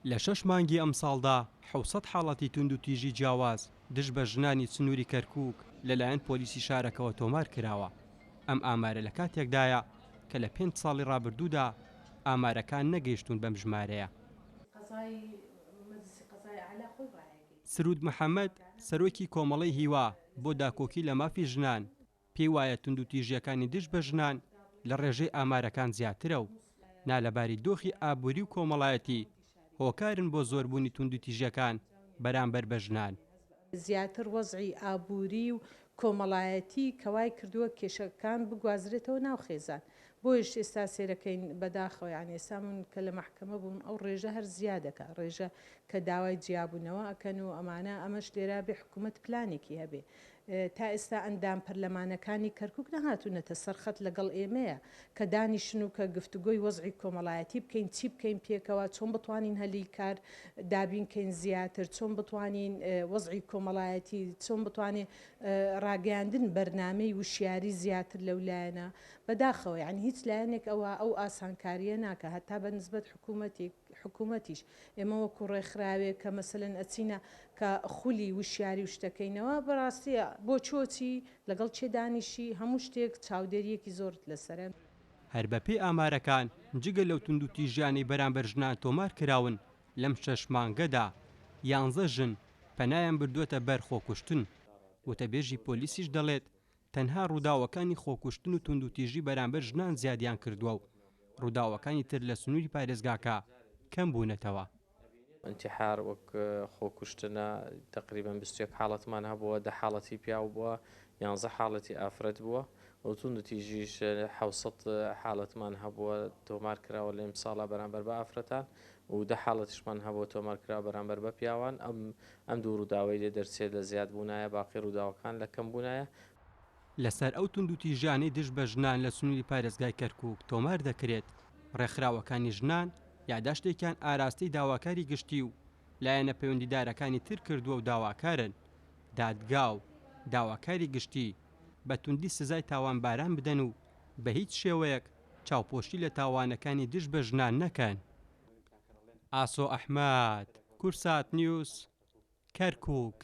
لە 6 مانگی ئەم ساڵدا 600 حاڵەتی توند و تیژی جیاواز دژ بە ژنانی سنووری کەرکووک لەلایەن پۆلیسی شارەکەەوە تۆمار کراوە. ئەم ئامارە لە کاتێکدایە کە لە 5 ساڵی ڕابردوودا ئامارەکان نەگەیشتون بەم ژمارەیە. سرود محەممەد سەرۆکی کۆمەڵی هیوا بۆ داکۆکی لە مافی ژنان پێی وایە تند و تیژیەکانی دژ بە ژنان لە ڕێژەی ئامارەکان زیاترە و نالەباری دۆخی ئابووری و کۆمەڵایەتی هۆکارن بۆ زۆربوونی تند و تیژیەکان بەرامبەر بە ژنان. زیاتر وەزعی ئابووری و کۆمەڵایەتی کەوای کردووە کێشەکان بگوازرێتەوە ناو خێزان. بۆیش ئێستا سێرەکەین بەداخەوە یان ئێستا من کە لە محکەمە بووم ئەو ڕێژە هەر زیادەکە ڕێژە کە داوای جیابوونەوە ئەکەن و ئەمانە ئەمەش لێرا بێ حکوومەت پلانێکی هەبێ. تا ئێستا ئەندام پەرلەمانەکانی کەرکووک نەهاتوونەتە سەرخەت لەگەڵ ئێمەیە کە دانیشن و کە گفتوگۆی وەزعی کۆمەڵایەتی بکەین چی بکەین پێکەوە چۆن بتوانین هەلی کار دابینکەین زیاتر چۆن بتوانین وەزعی کۆمەڵایەتی چۆن بتوانێت ڕاگەاندن بەرنامەی وشیاری زیاتر لەولایەنە بەداخەوە یعنی هیچ لایەنێک ئەو ئاسانکاریە ناکە هەتا بە نسبەت حکوومەتیش ئێمە وەکو ڕێکخراوێک کە مەسەلەن ئەچینە کە خولی وشیاری و شتەکەینەوە بەڕاستیە بۆ چۆچی لەگەڵ چێ دانیشی هەموو شتێک چاودێریەکی زۆرت لەسەرن. هەر بەپێی ئامارەکان جگە لەو تند و تیژیانەی بەرامبەر ژنان تۆمار کراون لەم 6 مانگەدا 11 ژن پەنایان بردووەتە بەر خۆکوشتن. وتەبێژی پۆلیسیش دەڵێت تەنها ڕووداوەکانی خۆکوشتن و تند و تیژی بەرامبەر ژنان زیادیان کردووە و ڕووداوەکانی تر لە سنووری پارێزگاکە کەم بوونەتەوە. انتحار وەک خۆکوشتنە تقریبا 21 حاڵەتمان هەبووە 10 حاڵەتی پیاو بووە 11 حاڵەتی ئافرەت بووە و تند و تیژیش 700 حاڵەتمان هەبووە تۆمار کراوە لە ئەم ساڵە بەرامبەر بە ئافرەتان و 10 حاڵەتیشمان هەبووە تۆمار کراوە بەرامبەر بە پیاوان. ئەم دوو ڕووداوەی لێ دەرچێت لە زیاد بوونایە باقی ڕووداوەکان لە کەم بوونایە. لەسەر ئەو تند و تیژیانەی دژ بە ژنان لە سنووری پارێزگای کەرکووک تۆمار دەکرێت ڕێکخراوەکانی ژنان یاداشتێکیان ئاراستەی داواکاری گشتی و لایەنە پەیوەندیدارەکانی تر کردووە و داواکارن دادگا و داواکاری گشتی بە توندی سزای تاوانباران بدەن و بە هیچ شێوەیەک چاوپۆشی لە تاوانەکانی دژ بە ژنان نەکەن. ئاسۆ ئەحمەد، کورسات نیوز، کەرکووک.